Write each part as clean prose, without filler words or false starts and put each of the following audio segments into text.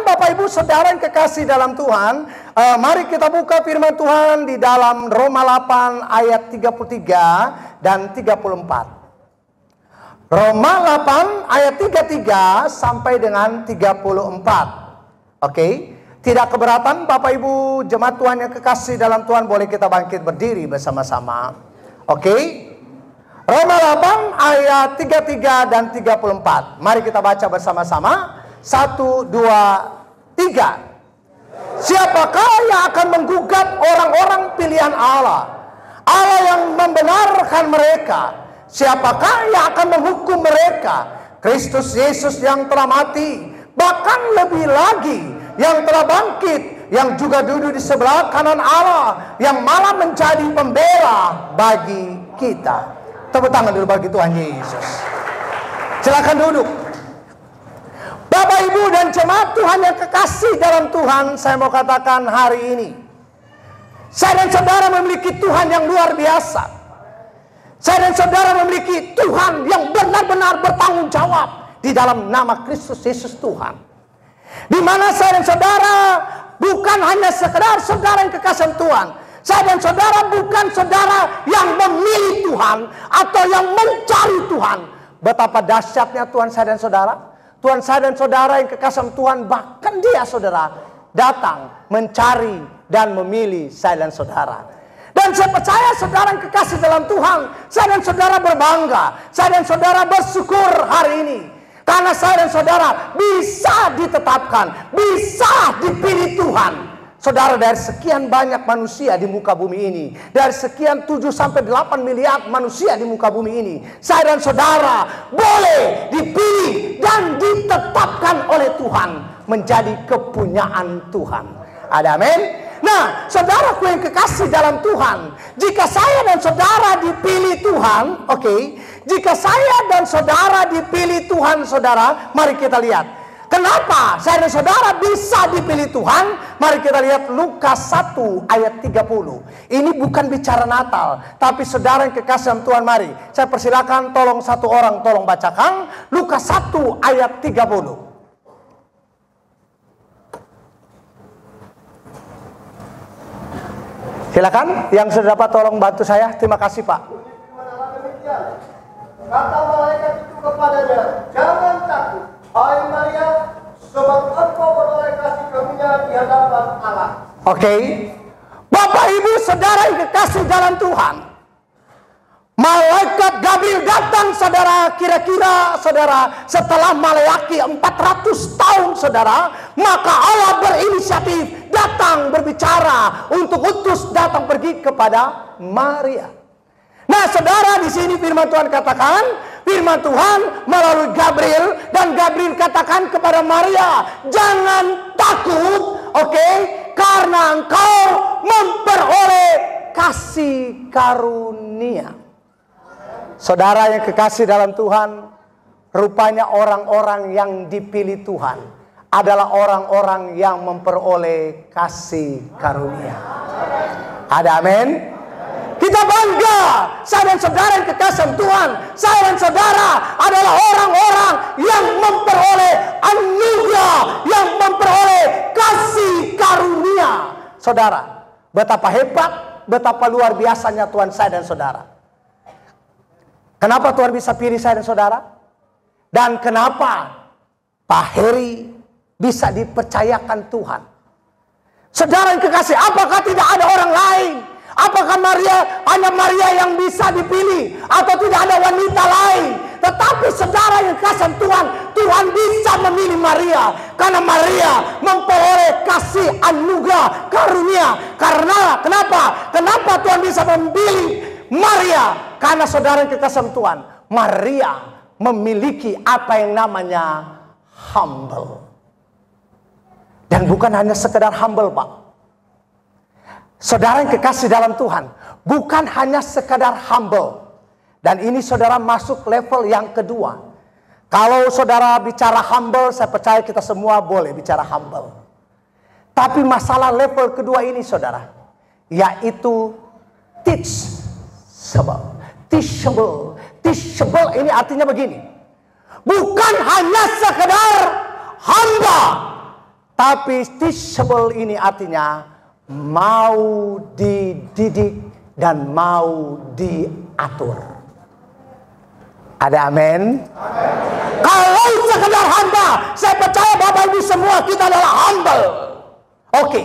Bapak Ibu Saudara yang kekasih dalam Tuhan, mari kita buka firman Tuhan di dalam Roma 8 ayat 33 dan 34. Roma 8 ayat 33 sampai dengan 34. Oke, tidak keberatan Bapak Ibu jemaat Tuhan yang kekasih dalam Tuhan, boleh kita bangkit berdiri bersama-sama. Oke. Roma 8 ayat 33 dan 34. Mari kita baca bersama-sama. 1, 2, 3. Siapakah yang akan menggugat orang-orang pilihan Allah? Allah yang membenarkan mereka. Siapakah yang akan menghukum mereka? Kristus Yesus yang telah mati, bahkan lebih lagi yang telah bangkit, yang juga duduk di sebelah kanan Allah, yang malah menjadi pembela bagi kita. Tepuk tangan dulu bagi Tuhan Yesus. Silakan duduk. Bapak Ibu dan jemaat Tuhan yang kekasih dalam Tuhan, saya mau katakan hari ini, saya dan saudara memiliki Tuhan yang luar biasa. Saya dan saudara memiliki Tuhan yang benar-benar bertanggung jawab di dalam nama Kristus Yesus Tuhan. Di mana saya dan saudara bukan hanya sekedar saudara yang kekasih Tuhan. Saya dan saudara bukan saudara yang memilih Tuhan atau yang mencari Tuhan. Betapa dahsyatnya Tuhan saya dan saudara. Tuhan saya dan saudara yang kekasih Tuhan, bahkan dia saudara datang mencari dan memilih saya dan saudara. Dan saya percaya saudara yang kekasih dalam Tuhan, saya dan saudara berbangga, saya dan saudara bersyukur hari ini. Karena saya dan saudara bisa ditetapkan, bisa dipilih Tuhan. Saudara, dari sekian banyak manusia di muka bumi ini, dari sekian 7 sampai 8 miliar manusia di muka bumi ini, saya dan saudara boleh dipilih dan ditetapkan oleh Tuhan menjadi kepunyaan Tuhan. Ada amin? Nah, saudaraku yang kekasih dalam Tuhan, jika saya dan saudara dipilih Tuhan, oke, jika saya dan saudara dipilih Tuhan, saudara, mari kita lihat. Kenapa saya dan saudara bisa dipilih Tuhan? Mari kita lihat Lukas 1 ayat 30. Ini bukan bicara Natal, tapi saudara yang kekasih Tuhan, mari saya persilakan, tolong satu orang tolong bacakan Lukas 1 ayat 30. Silakan yang sudah dapat tolong bantu saya. Terima kasih Pak. Kata malaikat itu kepadanya, jangan takut, hai Maria, sebab engkau beroleh kasih karunia di hadapan Allah. Oke. Bapak Ibu saudara yang kekasih dalam Tuhan, malaikat Gabriel datang saudara, kira-kira saudara setelah Maleakhi 400 tahun saudara, maka Allah berinisiatif datang berbicara untuk utus datang pergi kepada Maria. Nah saudara, di sini firman Tuhan katakan, firman Tuhan melalui Gabriel, dan Gabriel katakan kepada Maria, jangan takut, oke, karena engkau memperoleh kasih karunia. Saudara yang kekasih dalam Tuhan, rupanya orang-orang yang dipilih Tuhan adalah orang-orang yang memperoleh kasih karunia. Ada amin? Kita bangga, saya dan saudara yang kekasih Tuhan, saya dan saudara adalah orang-orang yang memperoleh anugerah, yang memperoleh kasih karunia. Saudara, betapa hebat, betapa luar biasanya Tuhan saya dan saudara. Kenapa Tuhan bisa pilih saya dan saudara? Dan kenapa Pak Heri bisa dipercayakan Tuhan? Saudara yang kekasih, apakah tidak ada orang lain? Apakah hanya Maria yang bisa dipilih, atau tidak ada wanita lain? Tetapi saudara yang kasih Tuhan, Tuhan bisa memilih Maria, karena Maria memperoleh kasih anugerah karunia. Karena kenapa? Kenapa Tuhan bisa memilih Maria? Karena saudara yang kasih Tuhan, Maria memiliki apa yang namanya humble. Dan bukan hanya sekedar humble, Pak. Saudara yang kekasih dalam Tuhan, bukan hanya sekadar humble. Dan ini saudara masuk level yang kedua. Kalau saudara bicara humble, saya percaya kita semua boleh bicara humble. Tapi masalah level kedua ini saudara, yaitu teachable. Teachable. Teachable ini artinya begini. Bukan hanya sekedar hamba, Tapi teachable ini artinya mau dididik dan mau diatur. Ada amin? Kalau sekedar hamba, saya percaya Bapak Ibu semua kita adalah humble. Oke.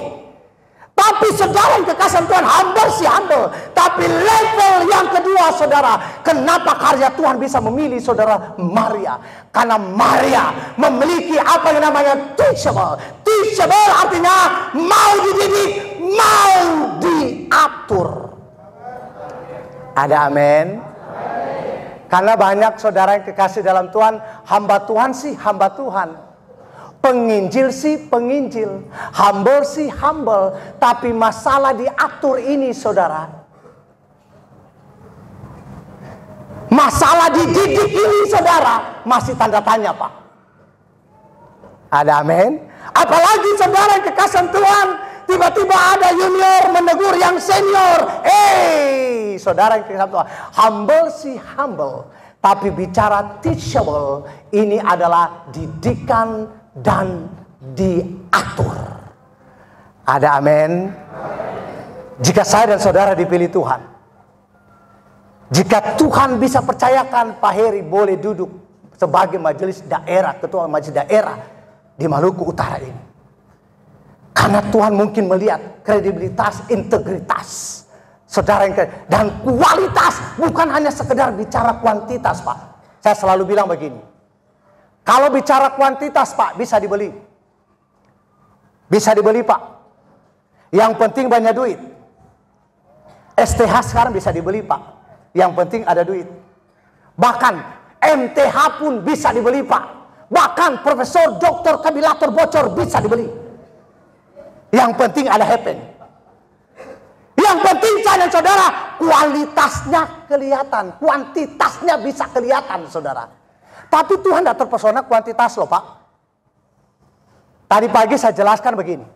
Tapi saudara yang kekasih Tuhan, humble sih humble. Tapi level yang kedua saudara, kenapa karya Tuhan bisa memilih saudara Maria? Karena Maria memiliki apa yang namanya teachable. Teachable artinya mau dididik, mau diatur. Ada amin? Karena banyak saudara yang kekasih dalam Tuhan, hamba Tuhan sih hamba Tuhan. Penginjil sih penginjil, humble sih humble, tapi masalah diatur ini saudara. Masalah dididik ini saudara, masih tanda tanya Pak. Ada amin? Apalagi saudara yang kekasih Tuhan, tiba-tiba ada junior menegur yang senior. Saudara yang kekasih Tuhan, humble sih humble, tapi bicara teachable, ini adalah didikan dan diatur. Ada amin? Jika saya dan saudara dipilih Tuhan, jika Tuhan bisa percayakan Pak Heri boleh duduk sebagai majelis daerah, ketua majelis daerah di Maluku Utara ini, karena Tuhan mungkin melihat kredibilitas, integritas saudara yang dan kualitas, bukan hanya sekedar bicara kuantitas Pak. Saya selalu bilang begini, kalau bicara kuantitas Pak, bisa dibeli. Bisa dibeli Pak. Yang penting banyak duit. STH sekarang bisa dibeli Pak. Yang penting ada duit. Bahkan MTH pun bisa dibeli Pak. Bahkan profesor, doktor, kabilator bocor bisa dibeli. Yang penting ada happen. Yang penting saya dan saudara, kualitasnya kelihatan. Kuantitasnya bisa kelihatan saudara. Tapi Tuhan tidak terpesona kuantitas loh Pak. Tadi pagi saya jelaskan begini.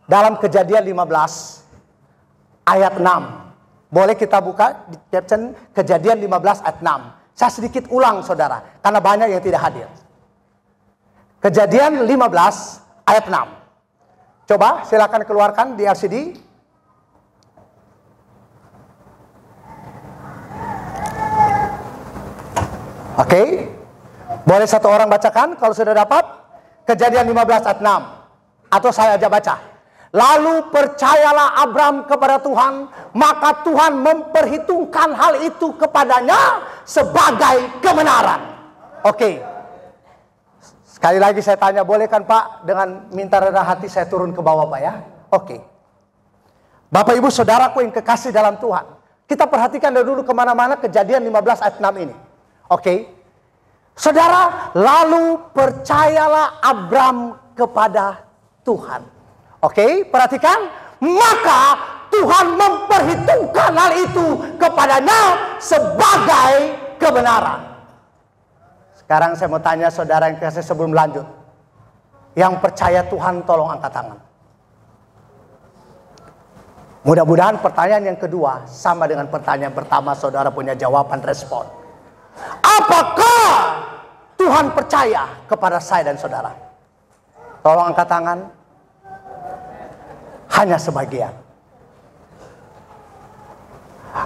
Dalam Kejadian 15 ayat 6. Boleh kita buka di caption Kejadian 15 ayat 6. Saya sedikit ulang saudara, karena banyak yang tidak hadir. Kejadian 15 ayat 6. Coba silakan keluarkan di RCD. Oke. Boleh satu orang bacakan kalau sudah dapat? Kejadian 15 ayat 6. Atau saya aja baca. Lalu percayalah Abram kepada Tuhan, maka Tuhan memperhitungkan hal itu kepadanya sebagai kebenaran. Oke. Sekali lagi saya tanya, boleh kan Pak dengan minta rendah hati saya turun ke bawah Pak ya? Oke. Bapak Ibu saudaraku yang kekasih dalam Tuhan, kita perhatikan dulu kemana-mana Kejadian 15 ayat 6 ini. Oke. Saudara, lalu percayalah Abram kepada Tuhan. Oke, perhatikan. Maka Tuhan memperhitungkan hal itu kepadanya sebagai kebenaran. Sekarang saya mau tanya saudara yang kasih sebelum lanjut. Yang percaya Tuhan tolong angkat tangan. Mudah-mudahan pertanyaan yang kedua sama dengan pertanyaan pertama, saudara punya jawaban respon. Apakah Tuhan percaya kepada saya dan saudara? Tolong angkat tangan. Hanya sebagian.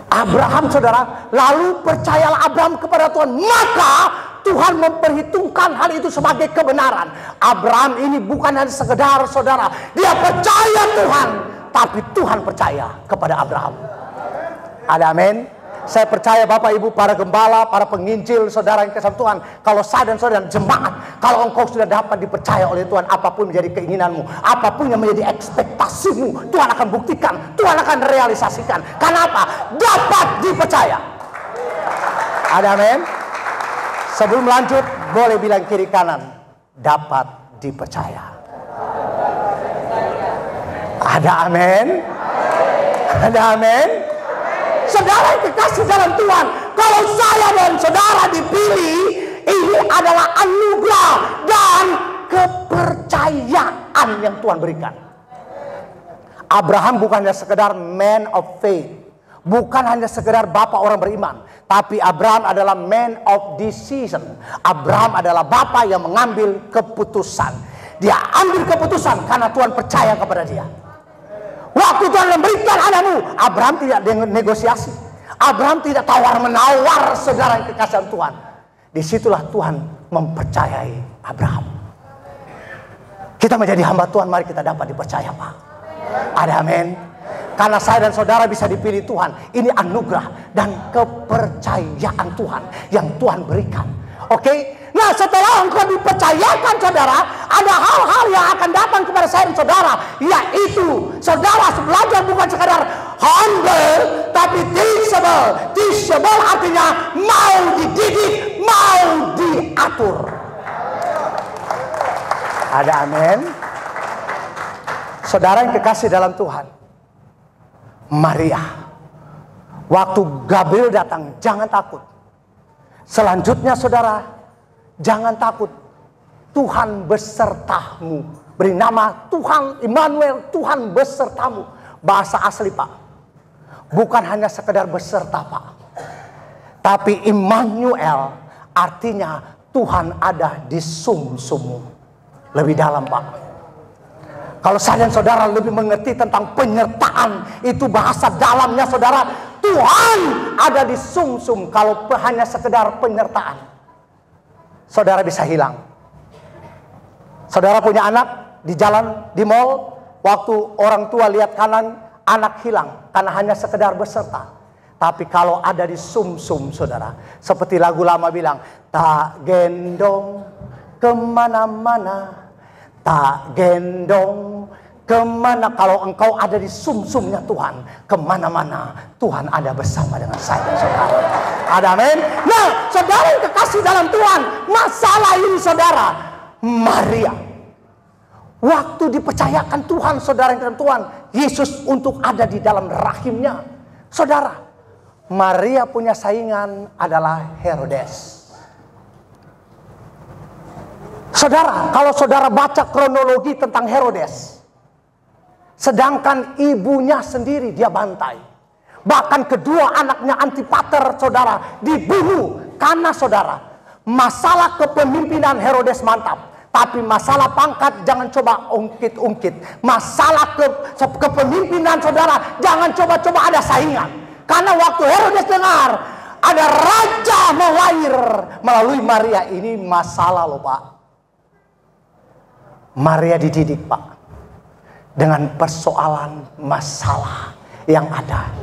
Abraham saudara, lalu percayalah Abraham kepada Tuhan, maka Tuhan memperhitungkan hal itu sebagai kebenaran. Abraham ini bukan hanya sekedar saudara, dia percaya Tuhan, tapi Tuhan percaya kepada Abraham. Ada amin? Saya percaya Bapak Ibu, para gembala, para penginjil, saudara yang kasih Tuhan, kalau saya dan saudara jemaat, kalau engkau sudah dapat dipercaya oleh Tuhan, apapun menjadi keinginanmu, apapun yang menjadi ekspektasimu, Tuhan akan buktikan, Tuhan akan realisasikan. Karena apa? Dapat dipercaya. Ada amin? Sebelum lanjut, boleh bilang kiri kanan, dapat dipercaya. Ada amin? Ada amin? Saudara yang dikasih dalam Tuhan, kalau saya dan saudara dipilih, ini adalah anugerah dan kepercayaan yang Tuhan berikan. Abraham bukan hanya sekedar man of faith, bukan hanya sekedar bapak orang beriman, tapi Abraham adalah man of decision. Abraham adalah bapak yang mengambil keputusan. Dia ambil keputusan karena Tuhan percaya kepada dia. Waktu Tuhan memberikan anakmu, Abraham tidak negosiasi. Abraham tidak tawar-menawar, saudara yang kekasihan Tuhan. Disitulah Tuhan mempercayai Abraham. Kita menjadi hamba Tuhan, mari kita dapat dipercaya, Pak. Ada amin. Karena saya dan saudara bisa dipilih Tuhan. Ini anugerah dan kepercayaan Tuhan yang Tuhan berikan. Oke? Nah, setelah engkau dipercayakan, saudara, ada hal-hal yang akan datang kepada saya dan saudara, yaitu saudara belajar bukan sekadar humble, tapi teachable. Teachable artinya mau dididik, mau diatur. Ada amin. Saudara yang kekasih dalam Tuhan, Maria, waktu Gabriel datang, jangan takut. Selanjutnya saudara, jangan takut. Tuhan besertamu. Beri nama Tuhan Immanuel, Tuhan besertamu. Bahasa asli, Pak, bukan hanya sekedar beserta, Pak, tapi Immanuel artinya Tuhan ada di sum-summu. Lebih dalam, Pak. Kalau saya dan saudara lebih mengerti tentang penyertaan, itu bahasa dalamnya, saudara, Tuhan ada di sum-sum. Kalau hanya sekedar penyertaan, saudara bisa hilang. Saudara punya anak di jalan, di mall, waktu orang tua lihat kanan, anak hilang karena hanya sekedar beserta. Tapi kalau ada di sum-sum, saudara, seperti lagu lama bilang, tak gendong kemana-mana, tak gendong kemana. Kalau engkau ada di sum-sumnya Tuhan, kemana-mana Tuhan ada bersama dengan saya dan saudara. Ada amin. Nah, saudara yang kekasih dalam Tuhan, masalah ini saudara, Maria, waktu dipercayakan Tuhan, saudara yang dalam Tuhan, Yesus untuk ada di dalam rahimnya. Saudara, Maria punya saingan adalah Herodes. Saudara, kalau saudara baca kronologi tentang Herodes, sedangkan ibunya sendiri dia bantai. Bahkan kedua anaknya Antipater, saudara, dibunuh. Karena saudara, masalah kepemimpinan Herodes mantap, tapi masalah pangkat jangan coba ungkit-ungkit. Masalah kepemimpinan saudara, jangan coba-coba ada saingan. Karena waktu Herodes dengar ada raja mau lahir melalui Maria, ini masalah loh, Pak. Maria dididik, Pak, dengan persoalan masalah yang ada.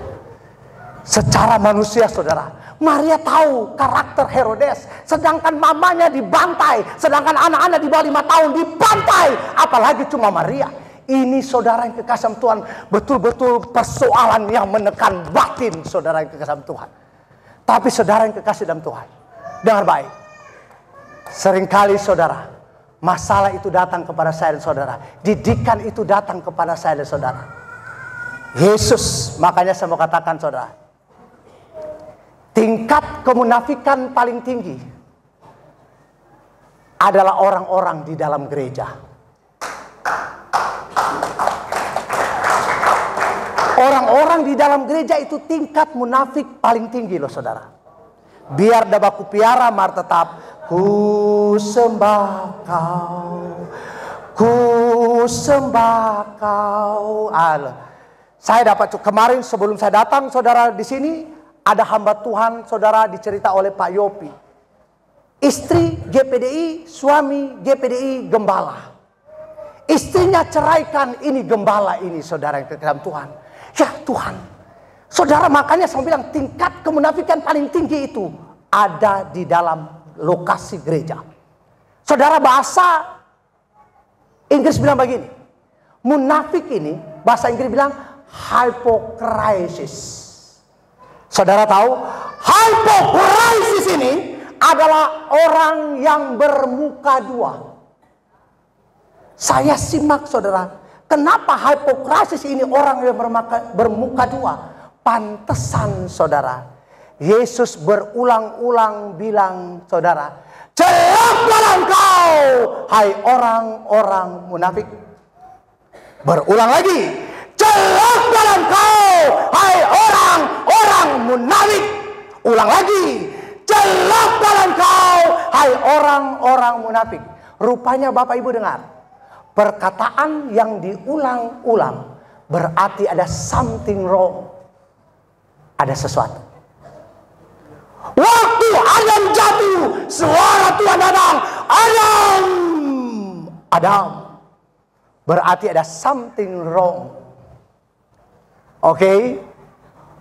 Secara manusia, saudara, Maria tahu karakter Herodes. Sedangkan mamanya dibantai, sedangkan anak-anak di bawah 5 tahun dibantai, apalagi cuma Maria. Ini saudara yang kekasih Tuhan, betul-betul persoalan yang menekan batin saudara yang kekasih Tuhan. Tapi saudara yang kekasih dalam Tuhan, dengar baik. Seringkali saudara, masalah itu datang kepada saya dan saudara. Didikan itu datang kepada saya dan saudara. Yesus, makanya saya mau katakan saudara, tingkat kemunafikan paling tinggi adalah orang-orang di dalam gereja. Orang-orang di dalam gereja itu tingkat munafik paling tinggi loh saudara. Biar dabaku piara mar tetap ku sembah kau, ku sembah kau. Saya dapat kemarin sebelum saya datang saudara di sini ada hamba Tuhan saudara dicerita oleh Pak Yopi. Istri GPDI, suami GPDI gembala. Istrinya ceraikan, ini gembala ini saudara yang ke dalam Tuhan. Ya Tuhan, saudara, makanya saya bilang tingkat kemunafikan paling tinggi itu ada di dalam lokasi gereja. Saudara, bahasa Inggris bilang begini, munafik ini bahasa Inggris bilang hypocrisy. Saudara tahu, hypocrisy ini adalah orang yang bermuka dua. Saya simak saudara, kenapa hypocrisy ini orang yang bermuka dua? Pantesan saudara, Yesus berulang-ulang bilang saudara, celakalah engkau hai orang-orang munafik. Berulang lagi, celakalah engkau hai orang-orang munafik. Ulang lagi, celakalah engkau hai orang-orang munafik. Rupanya Bapak Ibu dengar, perkataan yang diulang-ulang berarti ada something wrong. Ada sesuatu. Waktu Adam jatuh, suara Tuhan datang, Adam, Adam. Berarti ada something wrong. Oke.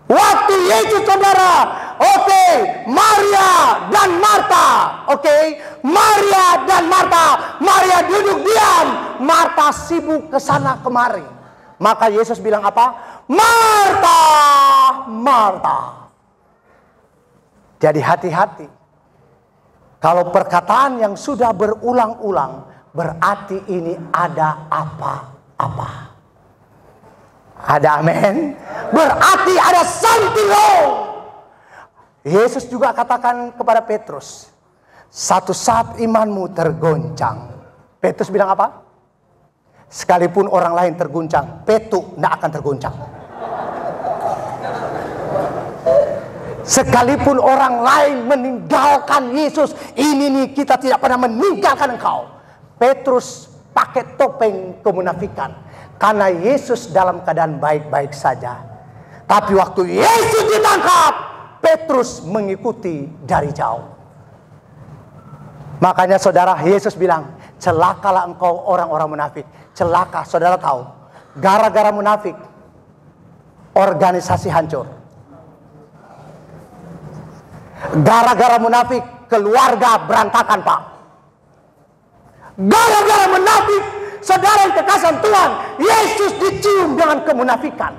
Waktu Yesus saudara, oke, Maria dan Marta, oke, Maria dan Marta, Maria duduk diam, Marta sibuk ke sana kemari. Maka Yesus bilang apa? Marta, Marta. Jadi hati-hati. Kalau perkataan yang sudah berulang-ulang, berarti ini ada apa-apa. Ada amin. Berarti ada something wrong. Yesus juga katakan kepada Petrus, satu saat imanmu tergoncang. Petrus bilang apa? Sekalipun orang lain terguncang, Petrus tidak akan terguncang. Sekalipun orang lain meninggalkan Yesus, ini nih kita tidak pernah meninggalkan engkau. Petrus pakai topeng kemunafikan. Karena Yesus dalam keadaan baik-baik saja. Tapi waktu Yesus ditangkap, Petrus mengikuti dari jauh. Makanya saudara, Yesus bilang, celakalah engkau orang-orang munafik. Celaka, saudara tahu. Gara-gara munafik, organisasi hancur. Gara-gara munafik, keluarga berantakan, Pak. Gara-gara munafik, saudara yang kekasih Tuhan, Yesus dicium dengan kemunafikan.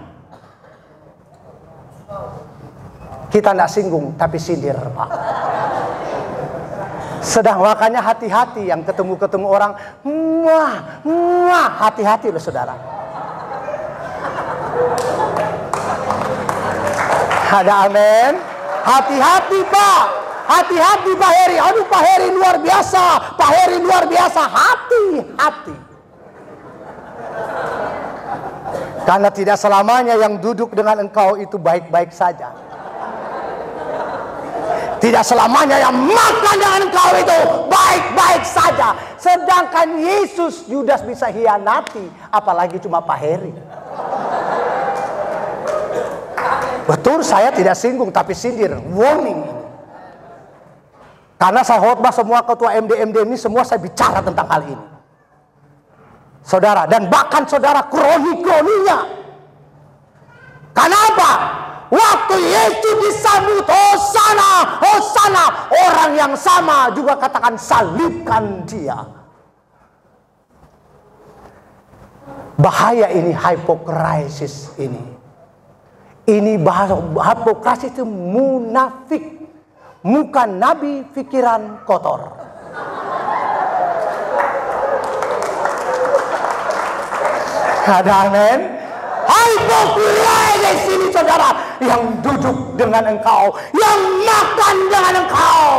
Kita tidak singgung, tapi sindir, Pak. Sedang makanya hati-hati yang ketemu-ketemu orang, hati-hati loh saudara. Ada amin. Hati-hati Pak. Hati-hati Pak Heri. Aduh Pak Heri luar biasa. Pak Heri luar biasa. Hati-hati. Karena tidak selamanya yang duduk dengan engkau itu baik-baik saja. Tidak selamanya yang makan dengan engkau itu baik-baik saja. Sedangkan Yesus, Yudas bisa hianati, apalagi cuma Pak Heri. Betul, saya tidak singgung tapi sindir, warning. Karena saya khotbah semua ketua MD ini semua saya bicara tentang hal ini. Saudara, dan bahkan saudara kroni-kroninya. Kenapa? Waktu Yesus disambut, Hosana, Hosana, orang yang sama juga katakan salibkan dia. Bahaya ini hipokrisis ini. Ini bahasa hipokrisis itu munafik. Muka nabi, pikiran kotor. Ada amin. Hipokrisis ini saudara, yang duduk dengan engkau, yang makan dengan engkau,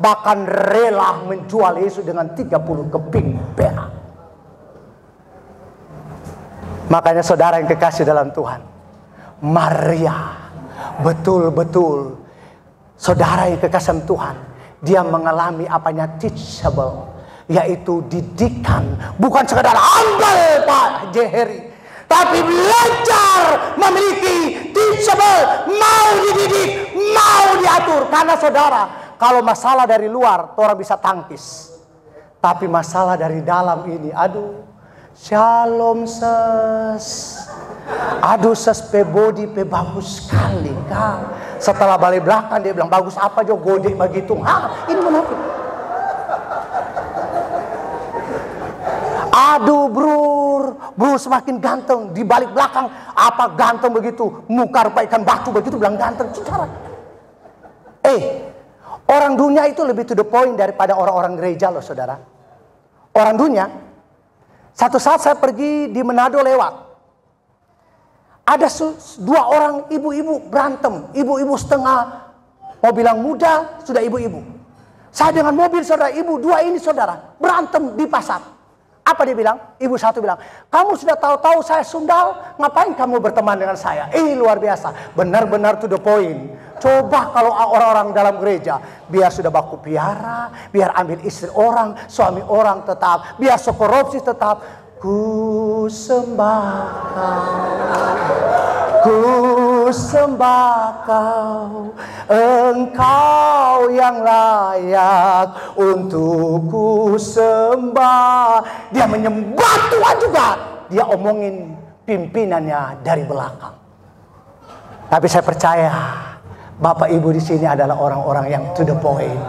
bahkan rela menjual Yesus dengan 30 keping perak. Makanya saudara yang kekasih dalam Tuhan, Maria betul-betul saudara yang kekasih Tuhan, dia mengalami apanya teachable, yaitu didikan, bukan sekadar ambal Pak Jeheri, tapi belajar memiliki teachable, mau dididik, mau diatur. Karena saudara, kalau masalah dari luar, orang bisa tangkis. Tapi masalah dari dalam ini, aduh, shalom ses. Aduh ses pe body pe bagus sekali kak. Setelah balik belakang dia bilang, bagus apa jo gode begitu. Ini menafik. Aduh bro semakin ganteng. Di balik belakang apa ganteng begitu, muka rupa ikan batu begitu bilang ganteng. Saudara, orang dunia itu lebih to the point daripada orang-orang gereja loh saudara. Orang dunia, satu saat saya pergi di Manado lewat, ada dua orang ibu-ibu berantem. Ibu-ibu setengah mau bilang muda, sudah ibu-ibu. Saya dengan mobil saudara, ibu dua ini saudara berantem di pasar. Apa dia bilang? Ibu satu bilang, kamu sudah tahu-tahu saya sundal, ngapain kamu berteman dengan saya? Luar biasa, benar-benar to the point. Coba kalau orang-orang dalam gereja, biar sudah baku piara, biar ambil istri orang, suami orang tetap, biar sekorupsi tetap. Ku sembah kau, Engkau yang layak untuk ku sembah. Dia menyembah Tuhan juga. Dia omongin pimpinannya dari belakang. Tapi saya percaya Bapak Ibu di sini adalah orang-orang yang to the point.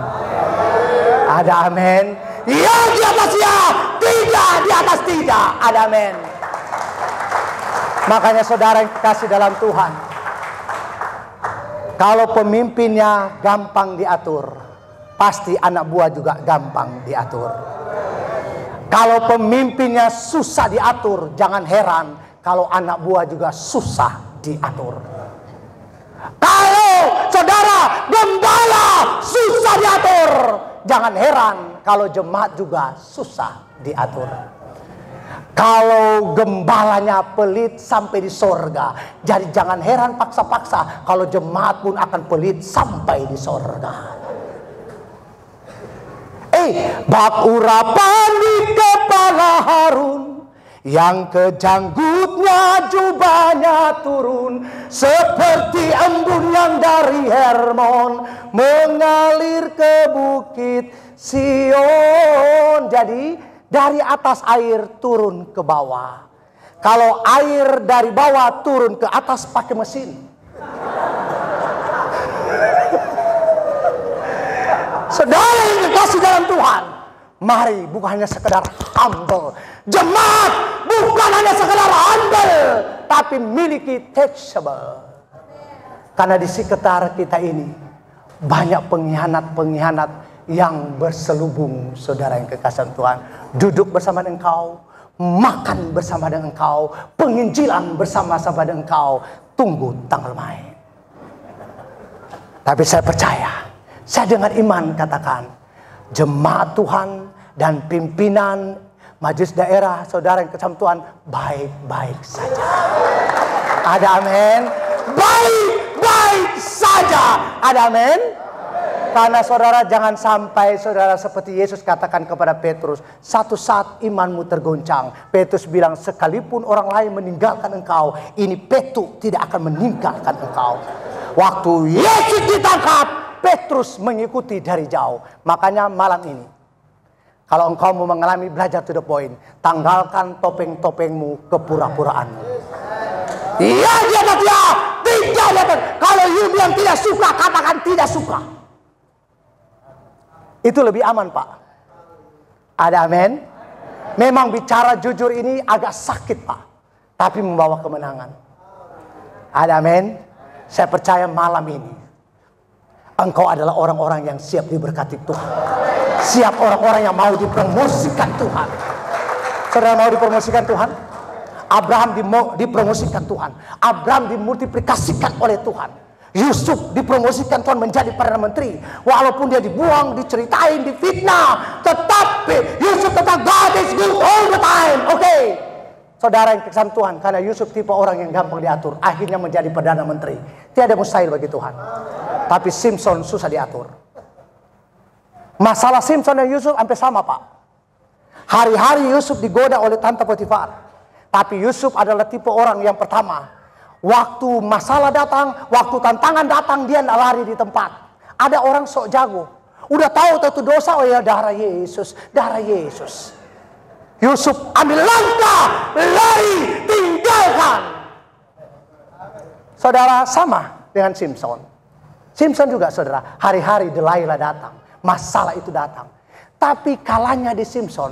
Ada amin. Ya di atas ya, tidak di atas tidak. Ada amin. Makanya saudara yang kasih dalam Tuhan, kalau pemimpinnya gampang diatur, pasti anak buah juga gampang diatur. Kalau pemimpinnya susah diatur, jangan heran kalau anak buah juga susah diatur. Kalau saudara gembala susah diatur, jangan heran kalau jemaat juga susah diatur. Kalau gembalanya pelit sampai di sorga, jadi jangan heran paksa-paksa kalau jemaat pun akan pelit sampai di sorga. Bak urapan di kepala Harun, yang kejanggutnya jubahnya turun, seperti embun yang dari Hermon mengalir ke bukit Sion. Jadi dari atas air turun ke bawah. Kalau air dari bawah turun ke atas pakai mesin. Saudara yang dikasih dalam Tuhan, mari bukan hanya sekedar humble. Jemaat bukan hanya sekedar humble, tapi miliki teachable. Karena di sekitar kita ini banyak pengkhianat-pengkhianat yang berselubung, saudara yang kekasih Tuhan. Duduk bersama dengan engkau, makan bersama dengan engkau, penginjilan bersama-sama dengan engkau, tunggu tanggal main. Tapi saya percaya, saya dengan iman katakan, jemaat Tuhan dan pimpinan majelis daerah, saudara yang kekasih Tuhan, baik-baik saja. Ada amin. Baik-baik saja. Ada amin. Karena saudara jangan sampai saudara seperti Yesus katakan kepada Petrus, satu saat imanmu tergoncang. Petrus bilang, sekalipun orang lain meninggalkan engkau, ini Petrus tidak akan meninggalkan engkau. Waktu Yesus ditangkap, Petrus mengikuti dari jauh. Makanya malam ini, kalau engkau mau mengalami belajar to the point, tanggalkan topeng-topengmu, kepura-puraanmu. Iya dia ya, tidak dapat. Kalau you bilang tidak suka, katakan tidak suka. Itu lebih aman, Pak. Ada amin. Memang bicara jujur ini agak sakit, Pak, tapi membawa kemenangan. Ada amin. Saya percaya malam ini engkau adalah orang-orang yang siap diberkati Tuhan. Siap orang-orang yang mau dipromosikan Tuhan. Saudara mau dipromosikan Tuhan? Abraham dipromosikan Tuhan. Abraham dimultiplikasikan oleh Tuhan. Yusuf dipromosikan Tuhan menjadi Perdana Menteri. Walaupun dia dibuang, diceritain, difitnah, tetapi Yusuf tetap God is good all the time. Oke. Saudara yang kekasih Tuhan, karena Yusuf tipe orang yang gampang diatur, akhirnya menjadi Perdana Menteri. Tiada mustahil bagi Tuhan. Tapi Simpson susah diatur. Masalah Simpson dan Yusuf hampir sama, Pak. Hari-hari Yusuf digoda oleh tante Potifar. Tapi Yusuf adalah tipe orang yang pertama, waktu masalah datang, waktu tantangan datang, dia tidak lari di tempat. Ada orang sok jago, udah tahu itu dosa, oh ya darah Yesus, darah Yesus. Yusuf ambil langkah, lari, tinggalkan. Saudara, sama dengan Simpson. Simpson juga saudara, hari-hari Delilah datang, masalah itu datang. Tapi kalanya di Simpson,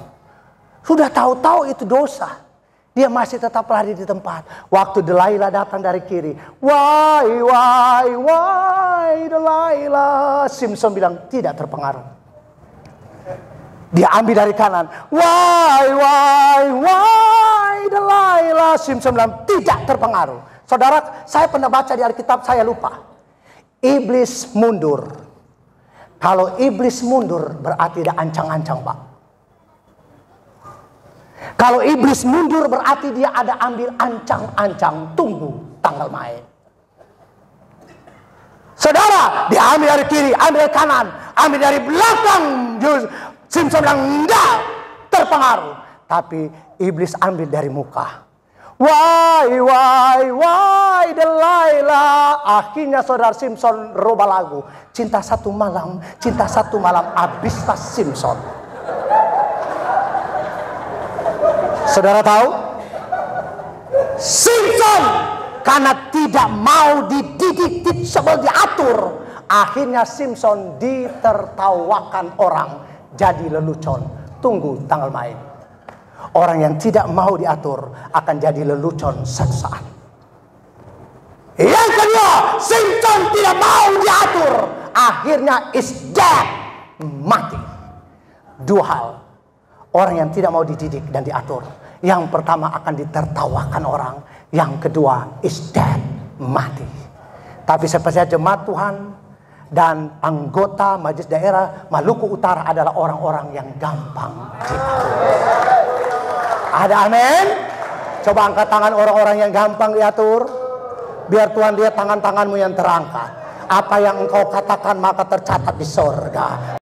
sudah tahu-tahu itu dosa, dia masih tetap lari di tempat. Waktu Delilah datang dari kiri, why Delilah? Simpson bilang tidak terpengaruh. Dia ambil dari kanan, why Delilah? Simpson bilang tidak terpengaruh. Saudara, saya pernah baca di Alkitab, saya lupa. Iblis mundur. Kalau iblis mundur berarti dia ancang-ancang, Pak. Kalau iblis mundur berarti dia ada ambil ancang-ancang, tunggu tanggal main. Saudara, dia ambil dari kiri, ambil dari kanan, ambil dari belakang. Simpson bilang enggak, terpengaruh. Tapi iblis ambil dari muka. Why Delilah. Akhirnya saudara Simpson rubah lagu. Cinta satu malam, habislah Simpson. Saudara tahu? Simpson karena tidak mau dididik, diatur. Akhirnya Simpson ditertawakan orang, jadi lelucon. Tunggu tanggal main. Orang yang tidak mau diatur akan jadi lelucon suatu saat. Yang kedua, Simpson tidak mau diatur. Akhirnya is dead, mati. Dua hal. Orang yang tidak mau dididik dan diatur. Yang pertama akan ditertawakan orang. Yang kedua is dead, mati. Tapi seperti jemaat Tuhan dan anggota Majelis Daerah Maluku Utara adalah orang-orang yang gampang diatur. Ada amin? Coba angkat tangan orang-orang yang gampang diatur. Biar Tuhan lihat tangan-tanganmu yang terangkat. Apa yang engkau katakan maka tercatat di sorga.